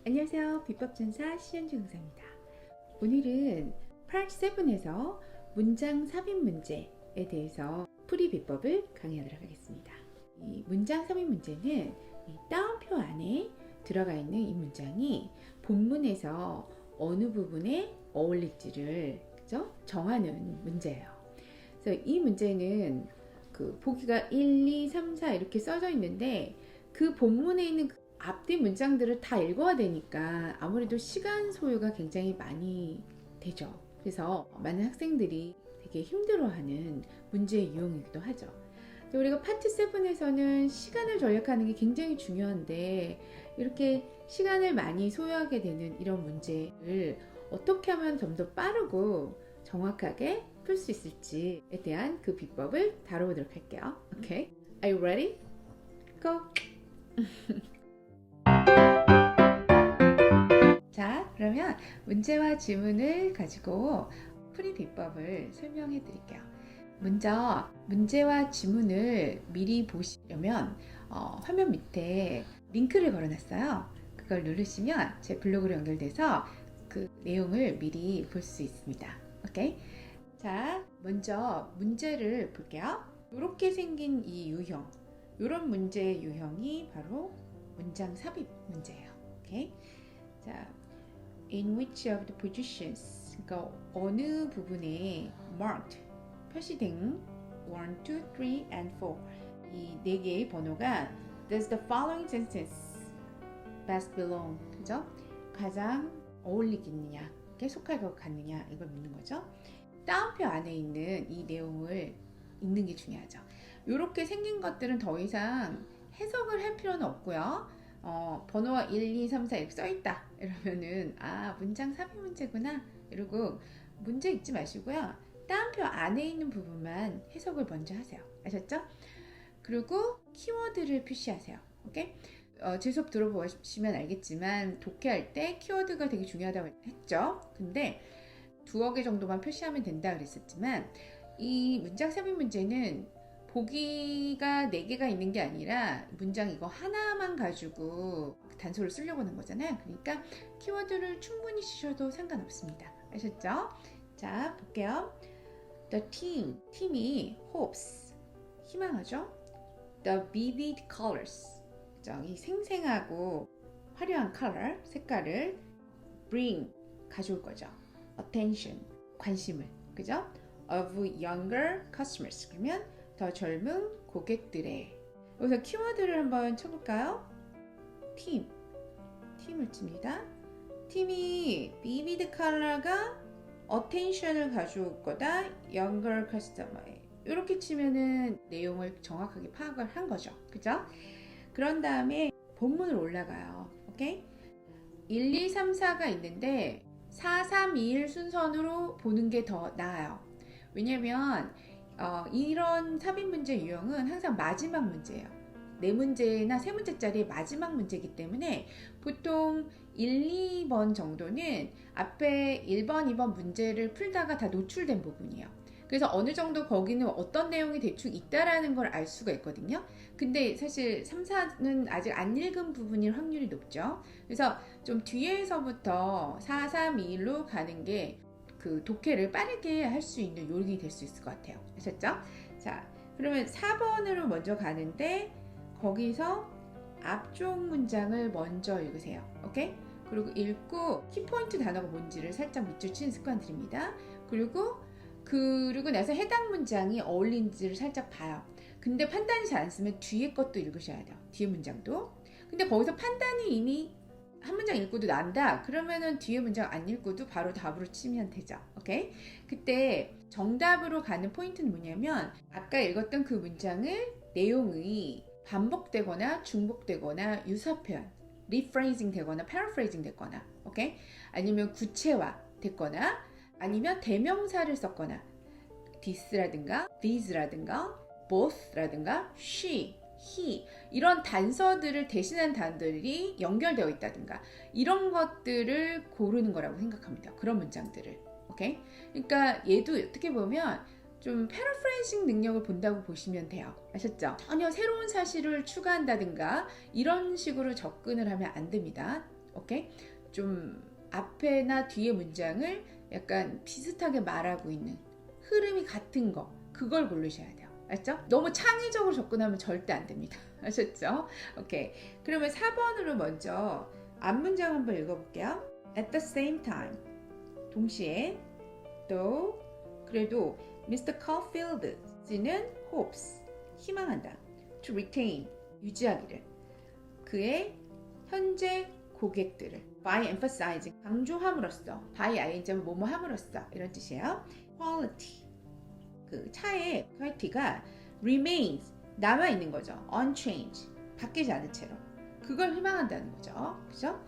안녕하세요. 비법전사 시현주 강사입니다. 오늘은 Part 7에서 문장 삽입 문제에 대해서 풀이 비법을 강의하도록 하겠습니다. 이 문장 삽입 문제는 이 따옴표 안에 들어가 있는 이 문장이 본문에서 어느 부분에 어울릴지를 정하는 문제예요. 그래서 이 문제는 보기가 1, 2, 3, 4 이렇게 써져 있는데 그 본문에 있는 앞뒤 문장들을 다 읽어야 되니까 아무래도 시간 소요가 굉장히 많이 되죠. 그래서 많은 학생들이 되게 힘들어하는 문제의 유형이기도 하죠. 우리가 파트 7에서는 시간을 절약하는 게 굉장히 중요한데 이렇게 시간을 많이 소요하게 되는 이런 문제를 어떻게 하면 좀 더 빠르고 정확하게 풀 수 있을지에 대한 그 비법을 다뤄보도록 할게요. Okay? Are you ready? Go! 자, 그러면 문제와 지문을 가지고 풀이 비법을 설명해 드릴게요. 먼저 문제와 지문을 미리 보시려면 화면 밑에 링크를 걸어놨어요. 그걸 누르시면 제 블로그로 연결돼서 그 내용을 미리 볼 수 있습니다. 오케이? 자, 먼저 문제를 볼게요. 이렇게 생긴 이 유형, 이런 문제의 유형이 바로 문장 삽입 문제예요. 오케이? 자, in which of the positions, 그러니까 어느 부분에 marked, 표시된 1, 2, 3, and 4 이 네 개의 번호가 does the following sentence best belong, 그죠? 가장 어울리겠느냐, 속할 것 같느냐, 이걸 묻는 거죠. 따옴표 안에 있는 이 내용을 읽는 게 중요하죠. 이렇게 생긴 것들은 더 이상 해석을 할 필요는 없고요. 번호가 1, 2, 3, 4 이렇게 써있다 이러면은 문장 삽입 문제구나 이러고 문제 읽지 마시고요. 따옴표 안에 있는 부분만 해석을 먼저 하세요. 아셨죠? 그리고 키워드를 표시하세요. 오케이? 제 수업 들어보시면 알겠지만 독해할 때 키워드가 되게 중요하다고 했죠. 근데 두어 개 정도만 표시하면 된다 그랬었지만 이 문장 삽입 문제는 보기가 4개가 있는 게 아니라 문장 이거 하나만 가지고 단서를 쓰려고 하는 거잖아요. 그러니까 키워드를 충분히 쓰셔도 상관없습니다. 아셨죠? 자, 볼게요. The team, 팀이 hopes, 희망하죠? The vivid colors, 이 생생하고 화려한 color, 색깔을 bring, 가져올 거죠. Attention, 관심을, 그죠? Of younger customers, 그러면 더 젊은 고객들의, 여기서 키워드를 한번 쳐볼까요? 팀을 칩니다. 팀이 vivid color가 attention을 가져올 거다, younger customer에, 이렇게 치면은 내용을 정확하게 파악을 한 거죠. 그죠? 그런 다음에 본문을 올라가요. 오케이? 1, 2, 3, 4가 있는데 4, 3, 2, 1 순서로 보는 게 더 나아요. 왜냐면 이런 삽입 문제 유형은 항상 마지막 문제예요. 4문제나 3문제짜리 마지막 문제이기 때문에 보통 1, 2번 정도는 앞에 1번, 2번 문제를 풀다가 다 노출된 부분이에요. 그래서 어느 정도 거기는 어떤 내용이 대충 있다라는 걸 알 수가 있거든요. 근데 사실 3, 4는 아직 안 읽은 부분일 확률이 높죠. 그래서 좀 뒤에서부터 4, 3, 2, 1로 가는 게 그 독해를 빠르게 할 수 있는 요령이 될 수 있을 것 같아요. 아셨죠? 자, 그러면 4번으로 먼저 가는데 거기서 앞쪽 문장을 먼저 읽으세요. 오케이? 그리고 읽고 키포인트 단어가 뭔지를 살짝 밑줄 치는 습관 드립니다. 그리고 나서 해당 문장이 어울리는지를 살짝 봐요. 근데 판단이 잘 안 쓰면 뒤에 것도 읽으셔야 돼요. 뒤에 문장도. 근데 거기서 판단이 이미 한 문장 읽고도 난다? 그러면은 뒤에 문장 안 읽고도 바로 답으로 치면 되죠. 오케이? 그때 정답으로 가는 포인트는 뭐냐면 아까 읽었던 그 문장을 내용이 반복되거나 중복되거나 유사표현, 리프레이징 되거나 패러프레이징 되거나, 오케이? 아니면 구체화 됐거나 아니면 대명사를 썼거나 this라든가 these라든가 both라든가 she, he 이런 단서들을 대신한 단어들이 연결되어 있다든가 이런 것들을 고르는 거라고 생각합니다. 그런 문장들을. 오케이? 그러니까 얘도 어떻게 보면 좀 패러프레이징 능력을 본다고 보시면 돼요. 아셨죠? 전혀 새로운 사실을 추가한다든가 이런 식으로 접근을 하면 안 됩니다. 오케이? 좀 앞에나 뒤에 문장을 약간 비슷하게 말하고 있는 흐름이 같은 거, 그걸 고르셔야 돼요. 알죠? 너무 창의적으로 접근하면 절대 안 됩니다. 아셨죠? 오케이. 그러면 4번으로 먼저 앞 문장 한번 읽어볼게요. At the same time. 동시에 또 그래도 Mr. Caulfield는 hopes 희망한다. To retain 유지하기를 그의 현재 고객들을 by emphasizing 강조함으로써 by ing 뭐뭐 함으로써 이런 뜻이에요. quality 그 차의 퀄리티가 remains 남아 있는 거죠. unchanged 바뀌지 않은 채로 그걸 희망한다는 거죠. 그죠?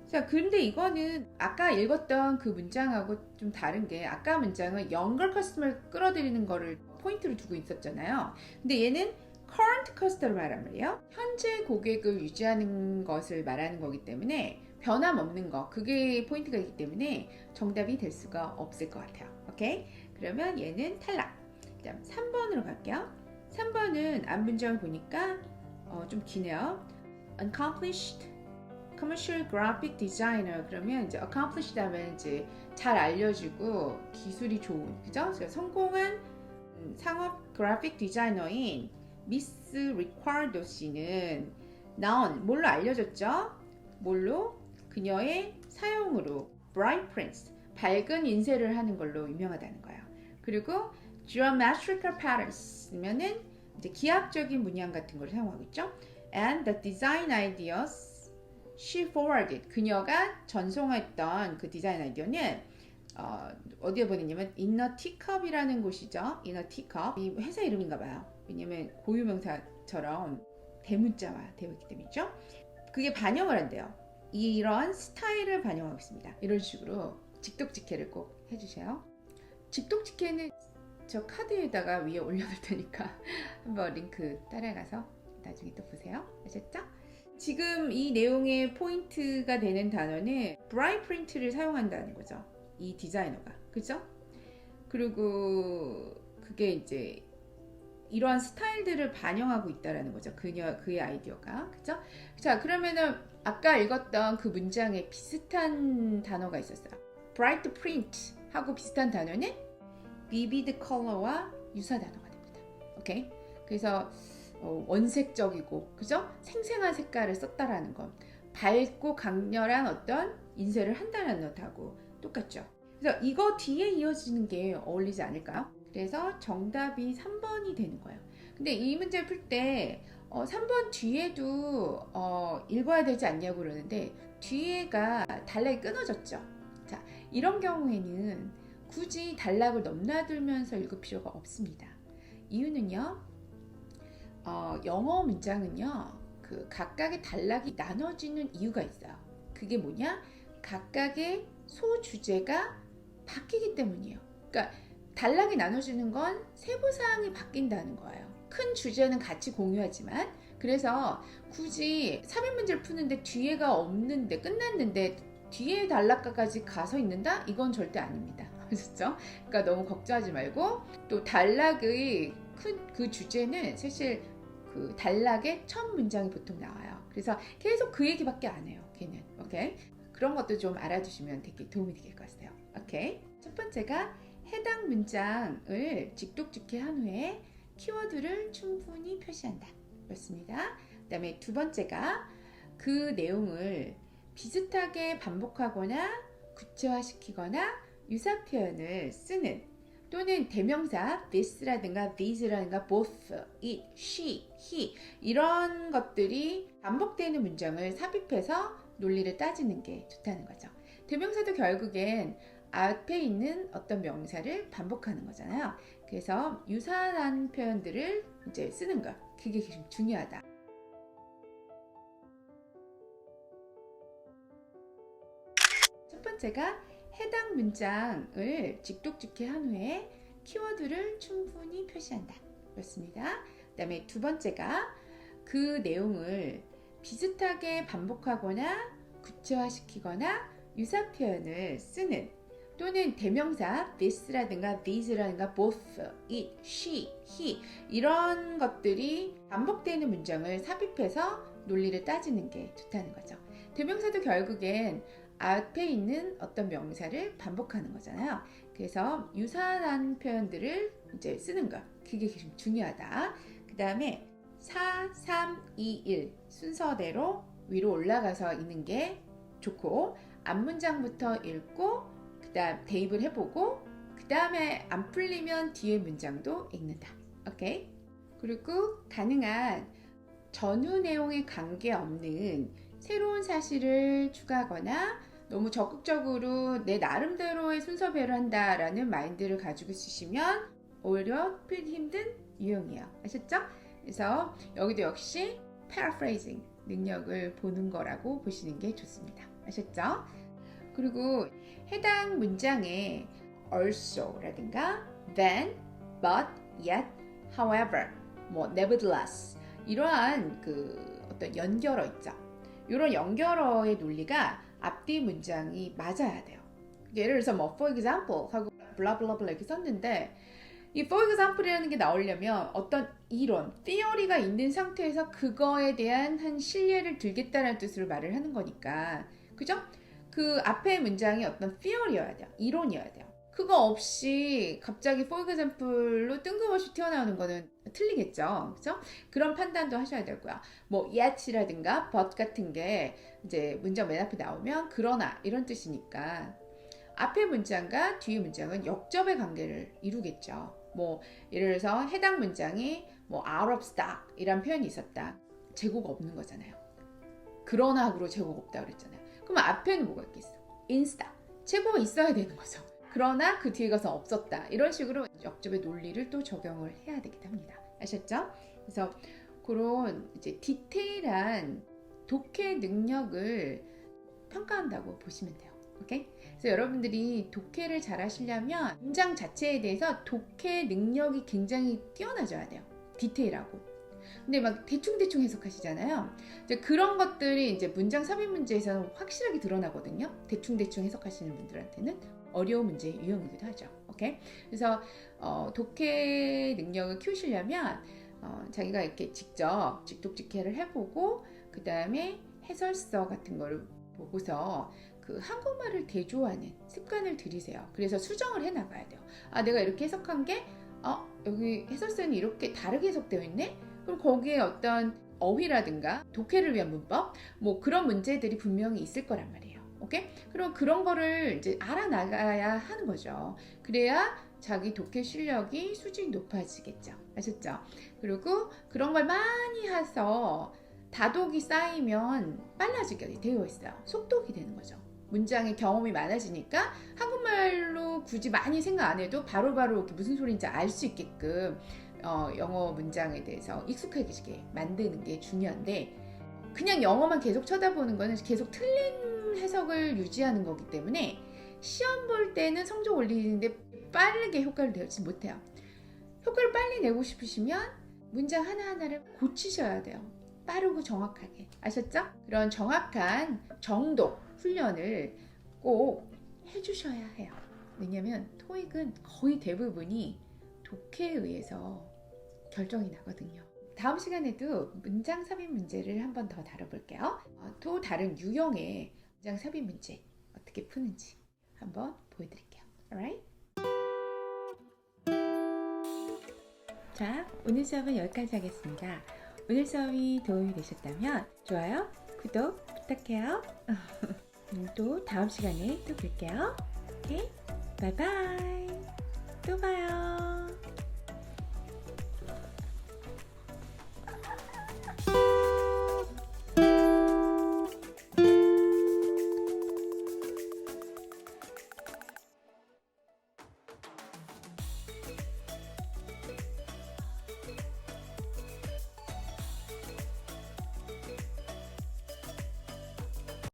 자, 근데 이거는 아까 읽었던 그 문장하고 좀 다른 게 아까 문장은 younger customer를 끌어들이는 거를 포인트로 두고 있었잖아요. 근데 얘는 current customer 말한 말이에요. 현재 고객을 유지하는 것을 말하는 거기 때문에 변함없는 거 그게 포인트가 있기 때문에 정답이 될 수가 없을 것 같아요. 오케이? 그러면 얘는 탈락. 그다음 3번으로 갈게요. 3번은 앞 문장을 보니까 좀 기네요. Accomplished commercial graphic designer 그러면 이제 accomplished 하면 이제 잘 알려지고 기술이 좋은 그죠? 그래서 성공한 상업 그래픽 디자이너인 미스 리카르도 씨는 나온 뭘로 알려졌죠? 뭘로? 그녀의 사용으로 bright prints 밝은 인쇄를 하는 걸로 유명하다는 거예요. 그리고 geometrical patterns면은 이제 기하학적인 문양 같은 걸 사용하고 있죠. And the design ideas she forwarded 그녀가 전송했던 그 디자인 아이디어는 어디에 보냈냐면 인너 티컵이라는 곳이죠. 인너 티컵 이 회사 이름인가 봐요. 왜냐면 고유명사처럼 대문자와 되어 있기 때문이죠. 그게 반영을 한대요. 이런 스타일을 반영하고 있습니다. 이런 식으로 직독직해를 꼭 해주세요. 직독직해는 저 카드에다가 위에 올려놓을 테니까 한번 링크 따라가서 나중에 또 보세요. 아셨죠? 지금 이 내용의 포인트가 되는 단어는 bright print를 사용한다는 거죠. 이 디자이너가. 그죠? 그리고 그게 이제 이러한 스타일들을 반영하고 있다는 거죠. 그의 아이디어가. 그죠? 자, 그러면은 아까 읽었던 그 문장에 비슷한 단어가 있었어요. bright print 하고 비슷한 단어는 vivid color와 유사 단어가 됩니다. 오케이? 그래서 원색적이고 그죠? 생생한 색깔을 썼다라는 건 밝고 강렬한 어떤 인쇄를 한다는 것하고 똑같죠. 그래서 이거 뒤에 이어지는 게 어울리지 않을까요? 그래서 정답이 3번이 되는 거예요. 근데 이 문제를 풀 때 3번 뒤에도 읽어야 되지 않냐고 그러는데 뒤에가 단락이 끊어졌죠. 자, 이런 경우에는 굳이 단락을 넘나들면서 읽을 필요가 없습니다. 이유는요. 영어 문장은요, 그 각각의 단락이 나눠지는 이유가 있어요. 그게 뭐냐? 각각의 소주제가 바뀌기 때문이에요. 그러니까 단락이 나눠지는 건 세부사항이 바뀐다는 거예요. 큰 주제는 같이 공유하지만 그래서 굳이 삽입 문제를 푸는데 뒤에가 없는데 끝났는데 뒤에 단락까지 가서 있는다? 이건 절대 아닙니다. 그렇죠? 그러니까 너무 걱정하지 말고 또 단락의 큰 그 주제는 사실 그 단락의 첫 문장이 보통 나와요. 그래서 계속 그 얘기밖에 안 해요. 걔는. 오케이? 그런 것도 좀 알아두시면 되게 도움이 될 것 같아요. 오케이? 첫 번째가 해당 문장을 직독직해한 후에 키워드를 충분히 표시한다. 그렇습니다. 그 다음에 두 번째가 그 내용을 비슷하게 반복하거나 구체화시키거나 유사 표현을 쓰는 또는 대명사 this라든가 these라든가 both, it, she, he 이런 것들이 반복되는 문장을 삽입해서 논리를 따지는 게 좋다는 거죠. 대명사도 결국엔 앞에 있는 어떤 명사를 반복하는 거잖아요. 그래서 유사한 표현들을 이제 쓰는 것 그게 중요하다. 첫 번째가 해당 문장을 직독직해한 후에 키워드를 충분히 표시한다. 그렇습니다. 그 다음에 두 번째가 그 내용을 비슷하게 반복하거나 구체화시키거나 유사 표현을 쓰는 또는 대명사 this라든가 these라든가 both, it, she, he 이런 것들이 반복되는 문장을 삽입해서 논리를 따지는 게 좋다는 거죠. 대명사도 결국엔 앞에 있는 어떤 명사를 반복하는 거잖아요. 그래서 유사한 표현들을 이제 쓰는 거. 그게 좀 중요하다. 그 다음에 4, 3, 2, 1 순서대로 위로 올라가서 읽는 게 좋고, 앞문장부터 읽고 그 다음 대입을 해보고 그 다음에 안 풀리면 뒤에 문장도 읽는다. 오케이? 그리고 가능한 전후 내용에 관계없는 새로운 사실을 추가하거나 너무 적극적으로 내 나름대로의 순서배를 한다라는 마인드를 가지고 쓰시면 오히려 풀기 힘든 유형이에요. 아셨죠? 그래서 여기도 역시 paraphrasing 능력을 보는 거라고 보시는 게 좋습니다. 아셨죠? 그리고 해당 문장에 also라든가 then, but, yet, however, nevertheless 이러한 그 어떤 연결어 있죠. 이런 연결어의 논리가 앞뒤 문장이 맞아야 돼요. 예를 들어서 for example 하고 블라블라블라 이렇게 썼는데 이 for example이라는 게 나오려면 어떤 이론, theory가 있는 상태에서 그거에 대한 한 신뢰를 들겠다는 뜻으로 말을 하는 거니까, 그죠? 그 앞에 문장이 어떤 theory여야 돼요. 이론이어야 돼요. 그거 없이 갑자기 for example로 뜬금없이 튀어나오는 거는 틀리겠죠. 그죠? 그런 판단도 하셔야 되고요. yet이라든가 but 같은 게 이제 문장 맨 앞에 나오면 그러나 이런 뜻이니까 앞에 문장과 뒤에 문장은 역접의 관계를 이루겠죠. 예를 들어서 해당 문장이 out of stock 이란 표현이 있었다. 재고가 없는 거잖아요. 그러나 하고로 재고가 없다 그랬잖아요. 그럼 앞에는 뭐가 있겠어? in stock. 재고가 있어야 되는 거죠. 그러나 그 뒤에 가서 없었다. 이런 식으로 역접의 논리를 또 적용을 해야 되기도 합니다. 아셨죠? 그래서 그런 이제 디테일한 독해 능력을 평가한다고 보시면 돼요. 오케이? 그래서 여러분들이 독해를 잘 하시려면 문장 자체에 대해서 독해 능력이 굉장히 뛰어나져야 돼요. 디테일하고. 근데 막 대충대충 해석하시잖아요. 이제 그런 것들이 이제 문장 삽입 문제에서는 확실하게 드러나거든요. 대충대충 해석하시는 분들한테는 어려운 문제의 유형이기도 하죠. 오케이? 그래서 독해 능력을 키우시려면 자기가 이렇게 직접 직독직해를 해보고 그 다음에 해설서 같은 거를 보고서 그 한국말을 대조하는 습관을 들이세요. 그래서 수정을 해나가야 돼요. 내가 이렇게 해석한 게 여기 해설서에는 이렇게 다르게 해석되어 있네? 그럼 거기에 어떤 어휘라든가 독해를 위한 문법 그런 문제들이 분명히 있을 거란 말이에요. 오케이? 그럼 그런 거를 이제 알아나가야 하는 거죠. 그래야 자기 독해 실력이 수준이 높아지겠죠. 아셨죠? 그리고 그런 걸 많이 해서 다독이 쌓이면 빨라지게 되어 있어요. 속독이 되는 거죠. 문장의 경험이 많아지니까 한국말로 굳이 많이 생각 안 해도 바로바로 무슨 소리인지 알 수 있게끔 영어 문장에 대해서 익숙해지게 만드는 게 중요한데, 그냥 영어만 계속 쳐다보는 거는 계속 틀린 해석을 유지하는 거기 때문에 시험 볼 때는 성적 올리는데 빠르게 효과를 내지 못해요. 효과를 빨리 내고 싶으시면 문장 하나하나를 고치셔야 돼요. 빠르고 정확하게. 아셨죠? 그런 정확한 정독 훈련을 꼭 해주셔야 해요. 왜냐면 토익은 거의 대부분이 독해에 의해서 결정이 나거든요. 다음 시간에도 문장 삽입 문제를 한번 더 다뤄볼게요. 또 다른 유형의 문장 삽입 문제 어떻게 푸는지 한번 보여드릴게요. Alright? 자, 오늘 수업은 여기까지 하겠습니다. 오늘 수업이 도움이 되셨다면 좋아요, 구독 부탁해요. 또 다음 시간에 또 뵐게요. 오케이? 바이바이. 또 봐요.